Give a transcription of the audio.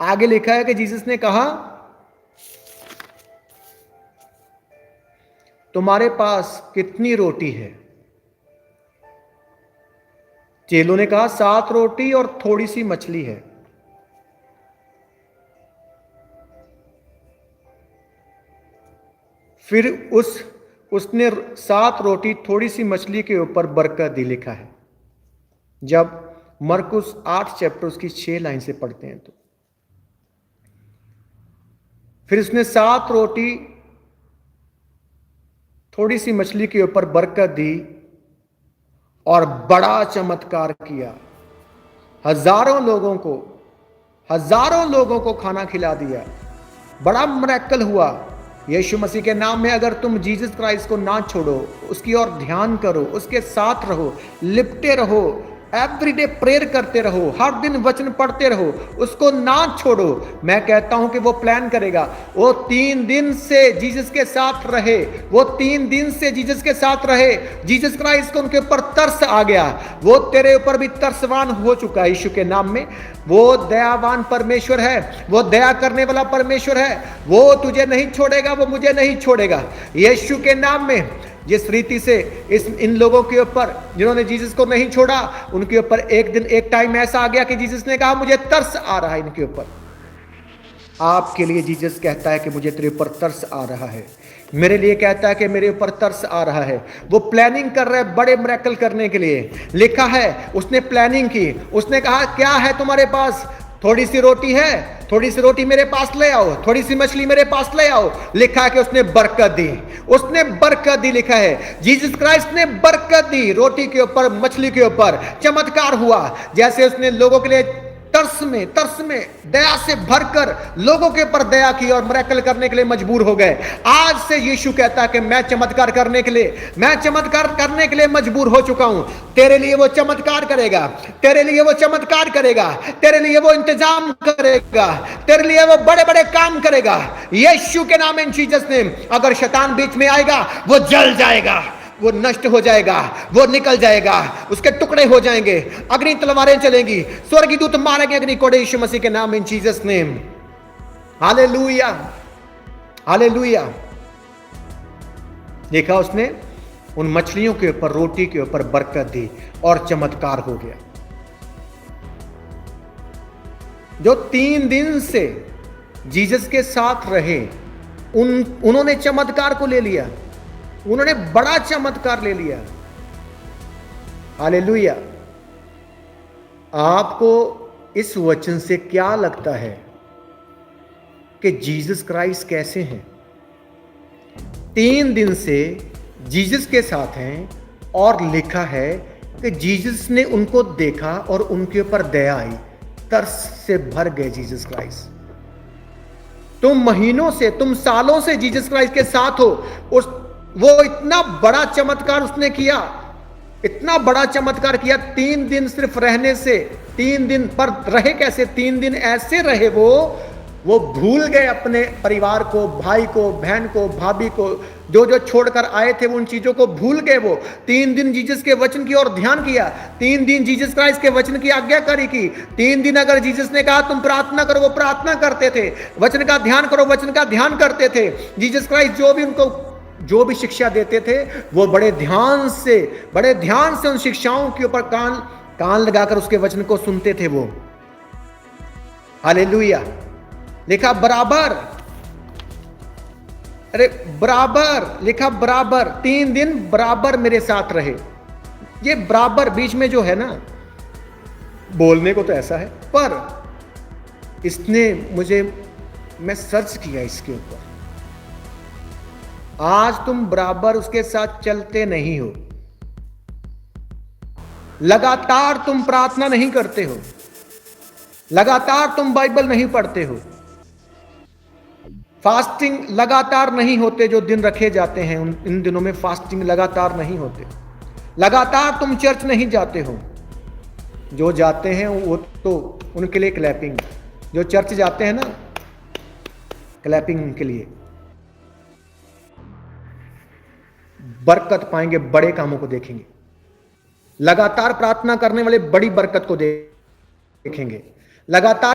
आगे लिखा है कि जीसस ने कहा, तुम्हारे पास कितनी रोटी है? चेलों ने कहा, 7 रोटी और थोड़ी सी मछली है। फिर उसने 7 रोटी थोड़ी सी मछली के ऊपर बरकत दी, लिखा है। जब मरकुस 8 चैप्टर उसकी 6 लाइन से पढ़ते हैं तो फिर उसने 7 रोटी थोड़ी सी मछली के ऊपर बरकत दी और बड़ा चमत्कार किया। हजारों लोगों को खाना खिला दिया। बड़ा मिरेकल हुआ। यीशु मसीह के नाम में अगर तुम जीसस क्राइस्ट को ना छोड़ो, उसकी ओर ध्यान करो, उसके साथ रहो, लिपटे रहो, एवरीडे प्रेयर करते रहो, हर दिन वचन पढ़ते रहो, उसको ना छोड़ो, मैं कहता हूं कि वो प्लान करेगा। वो 3 दिन से जीसस के साथ रहे, वो 3 दिन से जीसस के साथ रहे। जीसस क्राइस्ट को उनके ऊपर तरस आ गया। वो तेरे ऊपर भी तरसवान हो चुका है यीशु के नाम में। वो दयावान परमेश्वर है, वो दया करने वाला परमेश्वर है। वो तुझे नहीं छोड़ेगा, वो मुझे नहीं छोड़ेगा। यीशु के नाम में जिस रीति से इन लोगों के ऊपर जिन्होंने जीसस को नहीं छोड़ा, उनके ऊपर एक टाइम ऐसा आ गया कि जीसस ने कहा, मुझे तरस आ रहा है इनके ऊपर। आपके लिए जीसस कहता है कि मुझे तेरे ऊपर तरस आ रहा है। मेरे लिए कहता है कि मेरे ऊपर तरस आ रहा है। वो प्लानिंग कर रहा है बड़े मिरेकल करने के लिए। लिखा है उसने प्लानिंग की। उसने कहा, क्या है तुम्हारे पास? थोड़ी सी रोटी है, थोड़ी सी रोटी मेरे पास ले आओ, थोड़ी सी मछली मेरे पास ले आओ। लिखा है कि उसने बरकत दी। उसने बरकत दी, लिखा है जीसस क्राइस्ट ने बरकत दी। रोटी के ऊपर, मछली के ऊपर चमत्कार हुआ। जैसे उसने लोगों के लिए तरस में दया से भरकर लोगों के ऊपर दया की और मिरेकल करने के लिए मजबूर हो गए। आज से यीशु कहता है कि मैं चमत्कार करने के लिए मजबूर हो चुका हूं। तेरे लिए वो चमत्कार करेगा, तेरे लिए वो चमत्कार करेगा, तेरे लिए वो इंतजाम करेगा, तेरे लिए वो बड़े बड़े काम करेगा। यीशु के नाम, इन जीसस नेम। अगर शैतान बीच में आएगा, वो जल जाएगा, वो नष्ट हो जाएगा, वो निकल जाएगा, उसके टुकड़े हो जाएंगे, अग्नि तलवारें चलेंगी, स्वर्गीय दूत मारेंगे अग्नि कोड़े, यीशु मसीह के नाम, इन जीसस नेम। Hallelujah, hallelujah. देखा उसने उन मछलियों के ऊपर, रोटी के ऊपर बरकत दी और चमत्कार हो गया। जो 3 दिन से जीसस के साथ रहे, उन्होंने चमत्कार को ले लिया, उन्होंने बड़ा चमत्कार ले लिया। हालेलुया। आपको इस वचन से क्या लगता है कि जीसस क्राइस्ट कैसे हैं? 3 दिन से जीसस के साथ हैं और लिखा है कि जीसस ने उनको देखा और उनके ऊपर दया आई, तरस से भर गए जीसस क्राइस्ट। तुम महीनों से, तुम सालों से जीसस क्राइस्ट के साथ हो। वो इतना बड़ा चमत्कार उसने किया, इतना बड़ा चमत्कार किया। 3 दिन सिर्फ रहने से, 3 दिन पर रहे कैसे? 3 दिन ऐसे रहे वो भूल गए अपने परिवार को, भाई को, बहन को, भाभी को, जो छोड़कर आए थे, उन चीजों को भूल गए। वो 3 दिन जीसस के वचन की ओर ध्यान किया, 3 दिन जीसस क्राइस्ट के वचन की आज्ञाकारी की। 3 दिन अगर जीसस ने कहा तुम प्रार्थना करो, वो प्रार्थना करते थे। वचन का ध्यान करो, वचन का ध्यान करते थे। जीसस क्राइस्ट जो भी शिक्षा देते थे, वो बड़े ध्यान से उन शिक्षाओं के ऊपर कान लगाकर उसके वचन को सुनते थे वो। हालेलुया। लिखा बराबर, अरे बराबर, लिखा बराबर, 3 दिन बराबर मेरे साथ रहे। ये बराबर बीच में जो है ना, बोलने को तो ऐसा है, पर मैं सर्च किया इसके ऊपर। आज तुम बराबर उसके साथ चलते नहीं हो, लगातार तुम प्रार्थना नहीं करते हो, लगातार तुम बाइबल नहीं पढ़ते हो, फास्टिंग लगातार नहीं होते। जो दिन रखे जाते हैं इन दिनों में फास्टिंग लगातार नहीं होते, लगातार तुम चर्च नहीं जाते हो। जो जाते हैं वो तो उनके लिए क्लैपिंग, जो चर्च जाते हैं ना, क्लैपिंग उनके लिए। बरकत पाएंगे, बड़े कामों को देखेंगे। लगातार प्रार्थना करने वाले बड़ी बरकत को देखेंगे। लगातार